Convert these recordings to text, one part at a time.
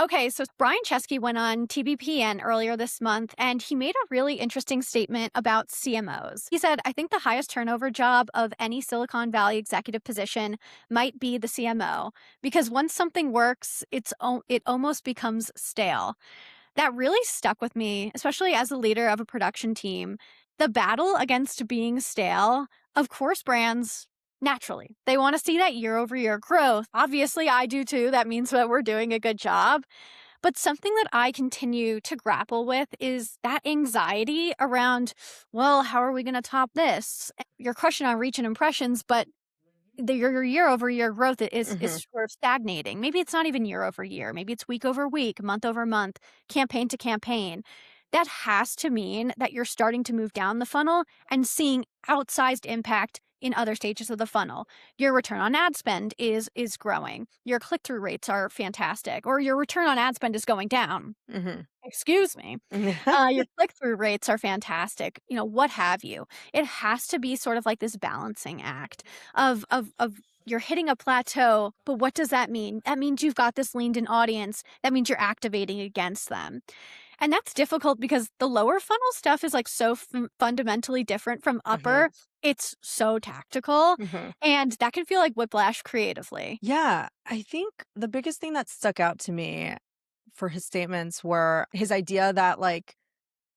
Okay, so Brian Chesky went on TBPN earlier this month, and he made a really interesting statement about CMOs. He said, I think the highest turnover job of any Silicon Valley executive position might be the CMO, because once something works, it almost becomes stale. That really stuck with me, especially as a leader of a production team. The battle against being stale, of course, brands naturally, they want to see that year over year growth. Obviously, I do too. That means that we're doing a good job. But something that I continue to grapple with is that anxiety around, well, how are we going to top this? You're crushing on reach and impressions, but your year over year growth is Hmm. sort of stagnating. Maybe it's not even year over year. Maybe it's week over week, month over month, campaign to campaign. That has to mean that you're starting to move down the funnel and seeing outsized impact in other stages of the funnel. Your return on ad spend is growing. Your click-through rates are fantastic, or your return on ad spend is going down. Hmm. Excuse me. Your click-through rates are fantastic, what have you. It has to be sort of like this balancing act of you're hitting a plateau, but what does that mean? That means you've got this leaned in audience. That means you're activating against them. And that's difficult because the lower funnel stuff is like so fundamentally different from Hmm. upper. It's so tactical, Hmm. and that can feel like whiplash creatively. Yeah, I think the biggest thing that stuck out to me for his statements were his idea that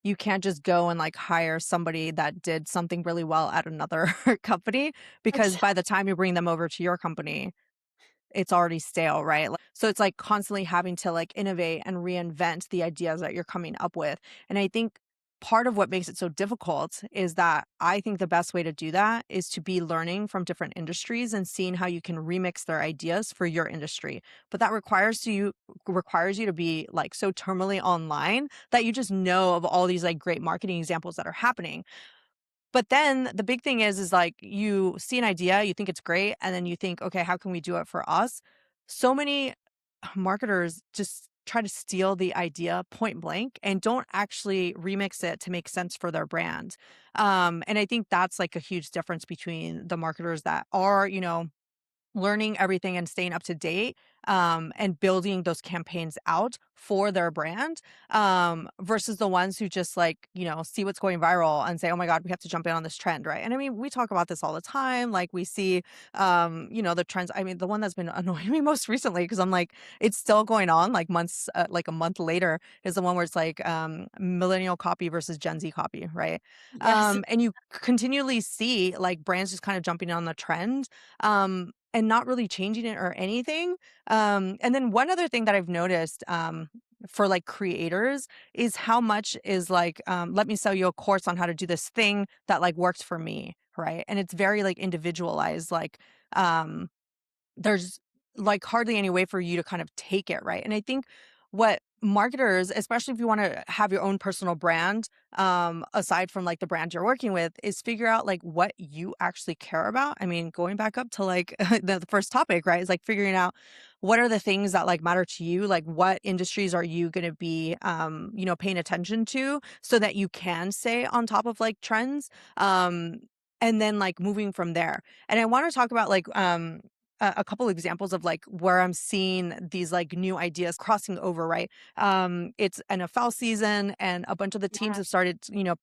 you can't just go and hire somebody that did something really well at another company because by the time you bring them over to your company, it's already stale, right? So it's constantly having to innovate and reinvent the ideas that you're coming up with. And I think part of what makes it so difficult is that I think the best way to do that is to be learning from different industries and seeing how you can remix their ideas for your industry. But that requires you to be so terminally online that you just know of all these great marketing examples that are happening. But then the big thing is you see an idea, you think it's great, and then you think, "Okay, how can we do it for us?" So many marketers just try to steal the idea point blank and don't actually remix it to make sense for their brand. And I think that's a huge difference between the marketers that are, learning everything and staying up to date, and building those campaigns out for their brand, versus the ones who just see what's going viral and say, oh my God, we have to jump in on this trend, right? And I mean, we talk about this all the time. We see, the trends. I mean, the one that's been annoying me most recently, because I'm it's still going on months, a month later, is the one where it's millennial copy versus Gen Z copy, right? Yes. And you continually see brands just kind of jumping on the trend. And not really changing it or anything. And then one other thing that I've noticed, for creators, is how much is let me sell you a course on how to do this thing that worked for me, right? And it's very individualized. Um, there's hardly any way for you to kind of take it, right? And I think what marketers, especially if you want to have your own personal brand, aside from the brand you're working with, is figure out what you actually care about. I mean, going back up to the first topic, right? Is figuring out what are the things that matter to you, what industries are you going to be paying attention to so that you can stay on top of trends, and then moving from there. And I want to talk about a couple examples of where I'm seeing these new ideas crossing over, right? It's NFL season and a bunch of the teams have Yes. started,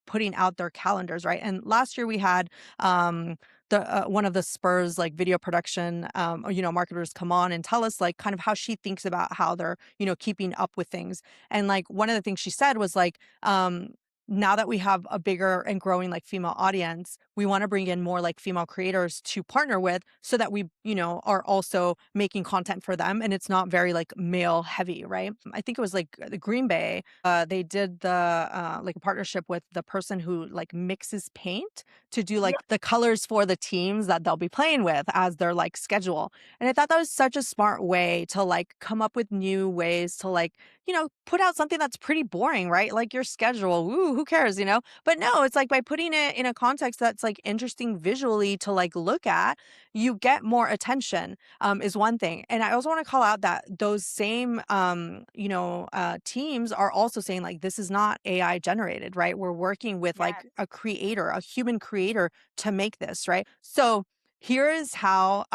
putting out their calendars, right? And last year we had the one of the Spurs video production marketers come on and tell us kind of how she thinks about how they're, keeping up with things. And one of the things she said was now that we have a bigger and growing female audience, we want to bring in more female creators to partner with so that we, are also making content for them and it's not very male heavy, right? I think it was the Green Bay, they did the a partnership with the person who mixes paint to do the colors for the teams that they'll be playing with as their schedule. And I thought that was such a smart way to come up with new ways to put out something that's pretty boring, right? Your schedule, woo, who cares, But no, it's by putting it in a context that's interesting visually to look at, you get more attention, is one thing. And I also want to call out that those same, teams are also saying this is not AI generated, right? We're working with Yes. a creator, a human creator to make this, right? So here is how,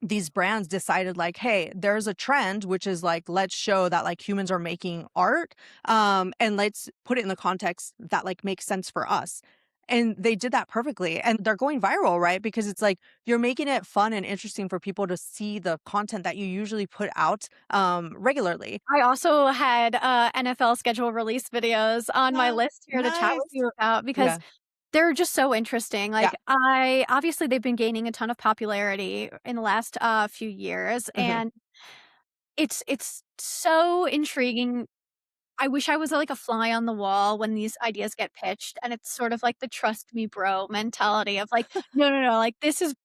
these brands decided like, hey, there's a trend which is like, let's show that like humans are making art, and let's put it in the context that like makes sense for us. And they did that perfectly, and they're going viral, right? Because it's like you're making it fun and interesting for people to see the content that you usually put out regularly. I also had, NFL schedule release videos on my list here to chat with Nice. you about because Yeah. they're just so interesting. Yeah. Like, I obviously, they've been gaining a ton of popularity in the last, few years, Hmm. and it's so intriguing. I wish I was, like, a fly on the wall when these ideas get pitched, and it's sort of like the "trust me, bro" mentality of like, "No, no, no, like, this is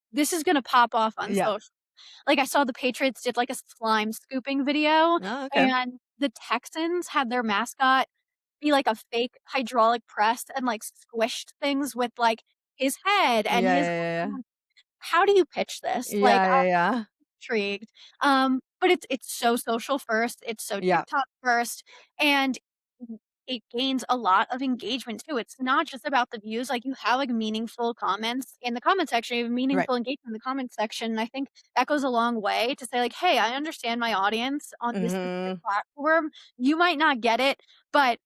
gonna pop off on Yeah. social." Like, I saw the Patriots did, like, a slime scooping video, Oh, okay. and the Texans had their mascot be, like, a fake hydraulic press and, like, squished things with, like, his head and Yeah. his Yeah. how do you pitch this? Like, Yeah. Yeah. I'm Yeah. intrigued. But it's so social first, it's so Yeah. TikTok first, and it gains a lot of engagement too. It's not just about the views, like, you have, like, meaningful comments in the comment section, you have Right. meaningful engagement in the comment section, and I think that goes a long way to say, like, "Hey, I understand my audience on this specific Hmm. platform. You might not get it, but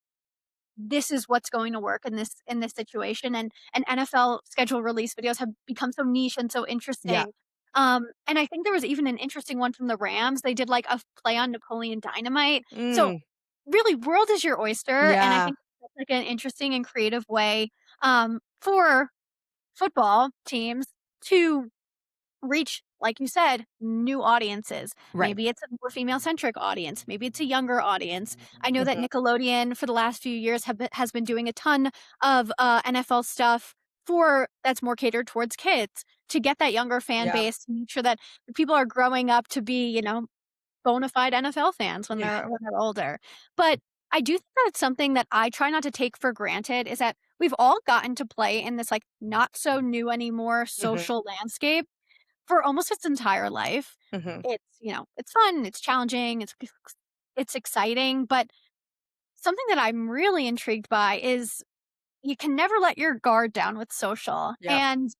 this is what's going to work in this situation," and NFL schedule release videos have become so niche and so Yeah. interesting. And I think there was even an interesting one from the Rams. They did, like, a play on Napoleon Dynamite. So, Mm. really, world is your oyster, and I Yeah. think that's, like, an interesting and creative way, for football teams to reach, like you said, new audiences. Right. Maybe it's a more female-centric audience, maybe it's a younger audience. I know that Hmm. Nickelodeon for the last few years has been doing a ton of, NFL stuff for that's more catered towards kids to get that younger fan Yeah. base, to make sure that people are growing up to be, bona fide NFL fans Yeah. when they're older. But I do think that it's something that I try not to take for granted is that we've all gotten to play in this, like, not so new anymore Hmm. social landscape for almost its entire life. Hmm. It's fun, it's challenging, it's exciting, but something that I'm really intrigued by is you can never let your guard down with social. Yeah. And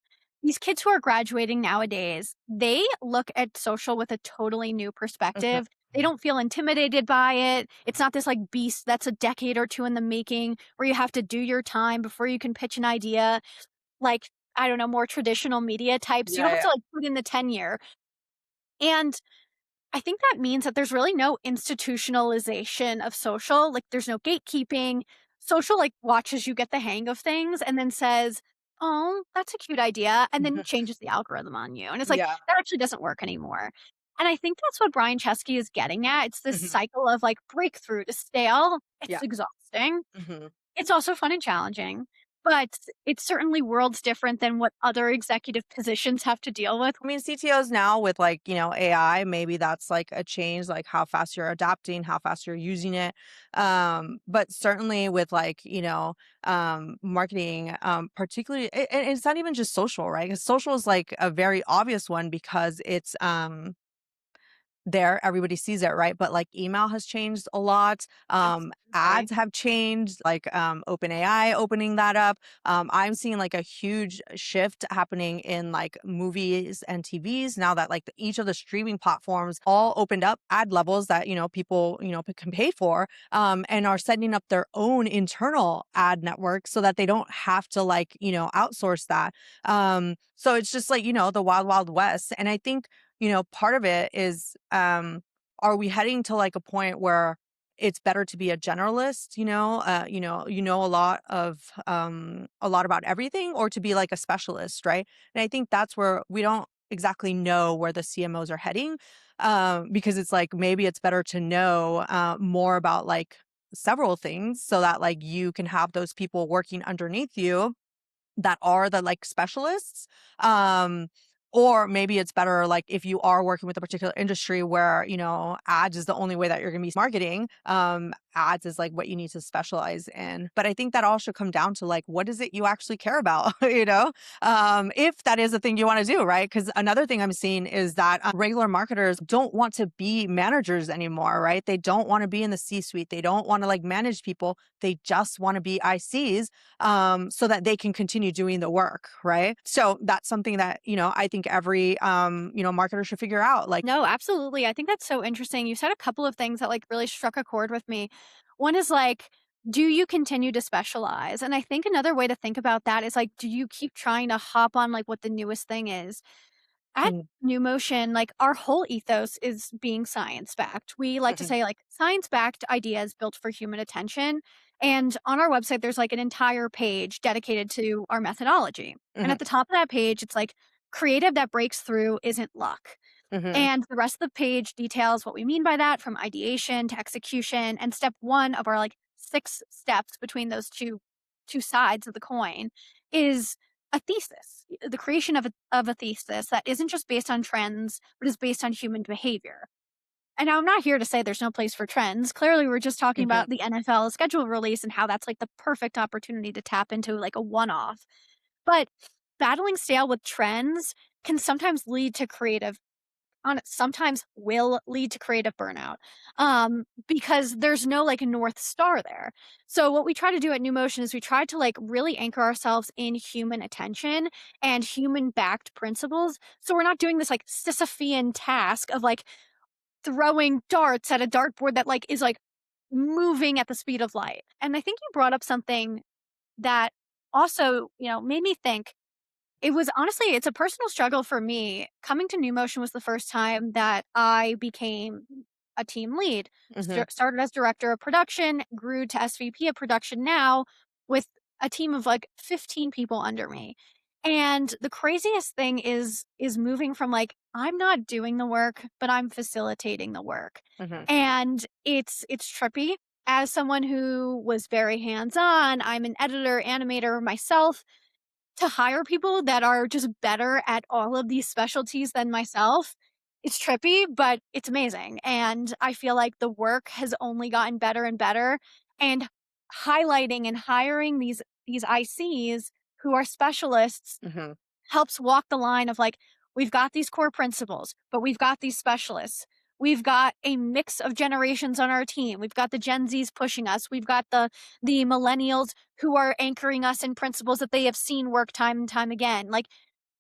these kids who are graduating nowadays, they look at social with a totally new Hmm. perspective. They don't feel intimidated by it. It's not this like beast that's a decade or two in the making where you have to do your time before you can pitch an idea. Like, I don't know, more traditional media types. You Yeah. don't have Yeah. to like put in the tenure. And I think that means that there's really no institutionalization of social, like, there's no gatekeeping. Social, like, watches you get the hang of things and then says, "Oh, that's a cute idea," and then changes the algorithm on you, and it's like, Yeah. that actually doesn't work anymore, and I think that's what Brian Chesky is getting at. It's this Hmm. cycle of, like, breakthrough to stale. Yeah. It's exhausting. Hmm. It's also fun and challenging, but it's certainly worlds different than what other executive positions have to deal with. I mean, CTOs now with like, AI, maybe that's like a change, like how fast you're adapting, how fast you're using it. But certainly with like, marketing, particularly, and it's not even just social, right? 'Cause social is like a very obvious one because it's, there, everybody sees it, right? But like email has changed a lot. Absolutely. Ads have changed, like OpenAI opening that up. I'm seeing like a huge shift happening in like movies and TVs now that like each of the streaming platforms all opened up ad levels that people can pay for, and are setting up their own internal ad network so that they don't have to like outsource that. So it's just like the wild wild west, and I think part of it is, are we heading to like a point where it's better to be a generalist, a lot about everything, or to be like a specialist, right? And I think that's where we don't exactly know where the CMOs are heading, because it's like maybe it's better to know more about like several things so that like you can have those people working underneath you that are the like specialists. Or maybe it's better like if you are working with a particular industry where ads is the only way that you're going to be marketing, ads is like what you need to specialize in. But I think that all should come down to like what is it you actually care about, if that is a thing you want to do, right? Because another thing I'm seeing is that regular marketers don't want to be managers anymore, right? They don't want to be in the C suite, they don't want to like manage people, they just want to be ICs, so that they can continue doing the work, right? So that's something that I think think every marketer should figure out. Like, No, absolutely. I think that's so interesting. You said a couple of things that like really struck a chord with me. One is like, do you continue to specialize? And I think another way to think about that is like, do you keep trying to hop on like what the newest thing is? At mm, New Motion, like our whole ethos is being science backed. We like to mhm, say like science backed ideas built for human attention. And on our website, there's like an entire page dedicated to our methodology. And mhm, at the top of that page, it's like creative that breaks through isn't luck. mhm, And the rest of the page details what we mean by that from ideation to execution. And step one of our like 6 steps between those two sides of the coin is a thesis, the creation of a thesis that isn't just based on trends, but is based on human behavior. And I'm not here to say there's no place for trends. Clearly, we're just talking mhm, about the NFL schedule release and how that's like the perfect opportunity to tap into like a one off. But battling stale with trends can sometimes lead to creative on sometimes will lead to creative burnout, because there's no, like, North Star there. So what we try to do at New Motion is we try to, like, really anchor ourselves in human attention and human-backed principles, so we're not doing this, like, Sisyphean task of, like, throwing darts at a dartboard that, like, is, like, moving at the speed of light. And I think you brought up something that also, made me think it was honestly, it's a personal struggle for me. Coming to New Motion was the first time that I became a team lead. mhm, Started as director of production, grew to SVP of production now with a team of like 15 people under me. And the craziest thing is moving from like I'm not doing the work, but I'm facilitating the work. mhm, And it's trippy as someone who was very hands-on. I'm an editor, animator myself to hire people that are just better at all of these specialties than myself, it's trippy, but it's amazing, and I feel like the work has only gotten better and better, and highlighting and hiring these ICs who are specialists mhm, helps walk the line of like, we've got these core principles, but we've got these specialists. We've got a mix of generations on our team. We've got the Gen Zs pushing us. We've got the millennials who are anchoring us in principles that they have seen work time and time again. Like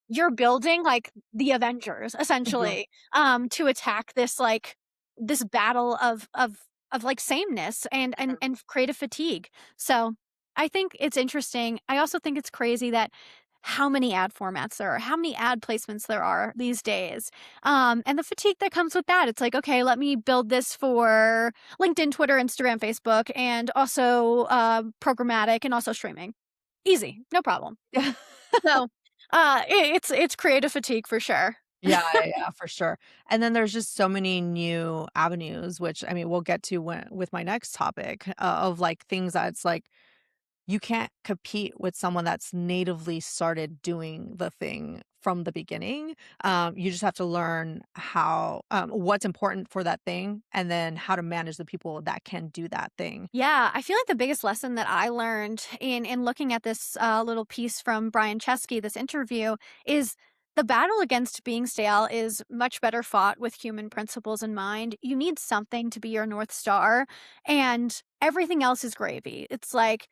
you're building like the Avengers mhm, essentially to attack this battle of like sameness mhm. and creative fatigue. So I think it's interesting. I also think it's crazy that how many ad formats there are, how many ad placements there are these days. And the fatigue that comes with that. It's like, okay, let me build this for LinkedIn, Twitter, Instagram, Facebook, and also programmatic and also streaming. Easy, no problem. Yeah. So, it's creative fatigue for sure. Yeah, yeah, yeah, for sure. And then there's just so many new avenues, which I mean, we'll get to with my next topic of like things that it's like you can't compete with someone that's natively started doing the thing from the beginning. You just have to learn how what's important for that thing, and then how to manage the people that can do that thing. Yeah, I feel like the biggest lesson that I learned in looking at this little piece from Brian Chesky, this interview, is the battle against being stale is much better fought with human principles in mind. You need something to be your north star, and everything else is gravy. It's like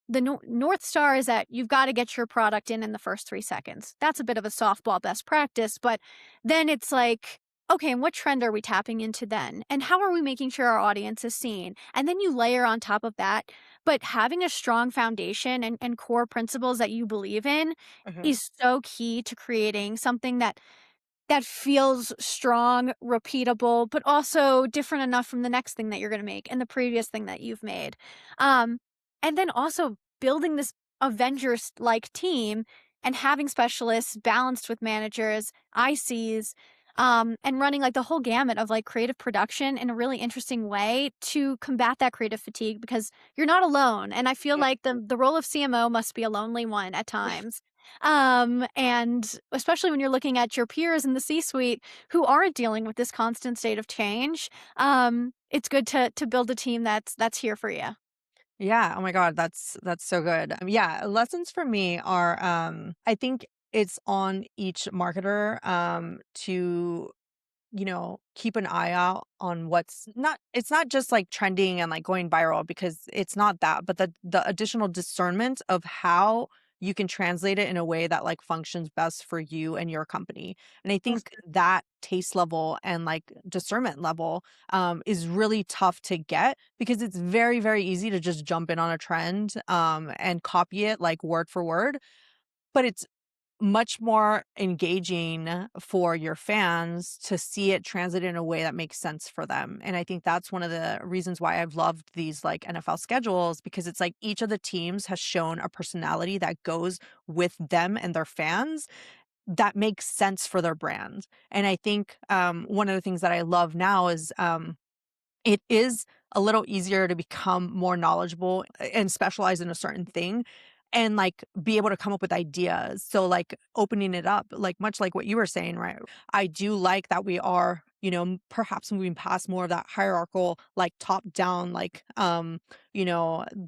the north star is that you've got to get your product in the first 3 seconds. That's a bit of a softball best practice, but then it's like okay, and what trend are we tapping into then? And how are we making sure our audience is seen? And then you layer on top of that, but having a strong foundation and core principles that you believe in Mhm, is so key to creating something that feels strong, repeatable, but also different enough from the next thing that you're going to make and the previous thing that you've made. Um, and then also building this Avengers like team and having specialists balanced with managers, ICs, and running like the whole gamut of like creative production in a really interesting way to combat that creative fatigue because you're not alone. And I feel mhm. like the role of CMO must be a lonely one at times. And especially when you're looking at your peers in the C-suite who aren't dealing with this constant state of change, it's good to build a team that's here for you. Yeah, oh my god, that's so good. Yeah, lessons for me are I think it's on each marketer to keep an eye out on what's not it's not just like trending and like going viral, because it's not that, but the additional discernment of how you can translate it in a way that like functions best for you and your company. And I think Mhm. that taste level and like discernment level is really tough to get because it's very, very easy to just jump in on a trend and copy it like word for word. But it's much more engaging for your fans to see it translated in a way that makes sense for them. And I think that's one of the reasons why I've loved these like NFL schedules because it's like each of the teams has shown a personality that goes with them and their fans that makes sense for their brand. And I think one of the things that I love now is it is a little easier to become more knowledgeable and specialize in a certain thing and like be able to come up with ideas. So like opening it up, like much like what you were saying, right? I do like that we are, perhaps moving past more of that hierarchical, like top down, like the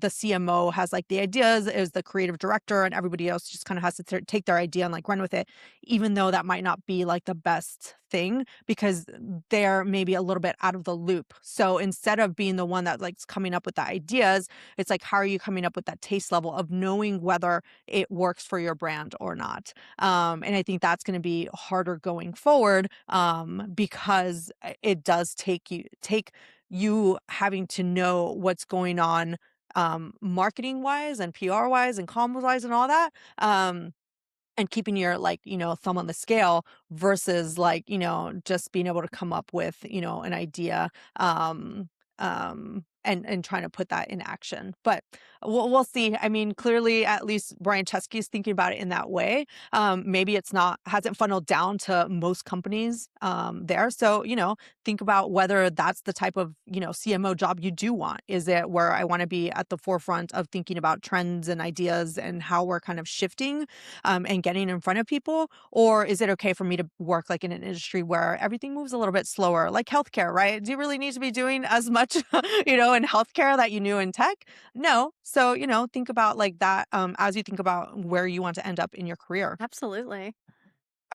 CMO has like the ideas is the creative director and everybody else just kind of has to take their idea and like run with it, even though that might not be like the best thing because they're maybe a little bit out of the loop. So instead of being the one that likes coming up with the ideas, it's like, how are you coming up with that taste level of knowing whether it works for your brand or not? And I think that's going to be harder going forward because it does take you having to know what's going on marketing wise and PR wise and comms wise and all that. And keeping your like thumb on the scale versus like just being able to come up with an idea and trying to put that in action. But we'll see. I mean, clearly at least Brian Chesky is thinking about it in that way. Maybe it's not hasn't funneled down to most companies there. So think about whether that's the type of CMO job you do want. Is it where I want to be at the forefront of thinking about trends and ideas and how we're kind of shifting and getting in front of people? Or is it okay for me to work like in an industry where everything moves a little bit slower, like healthcare, right? Do you really need to be doing as much, in healthcare that you knew in tech? No. So, think about like that as you think about where you want to end up in your career. Absolutely.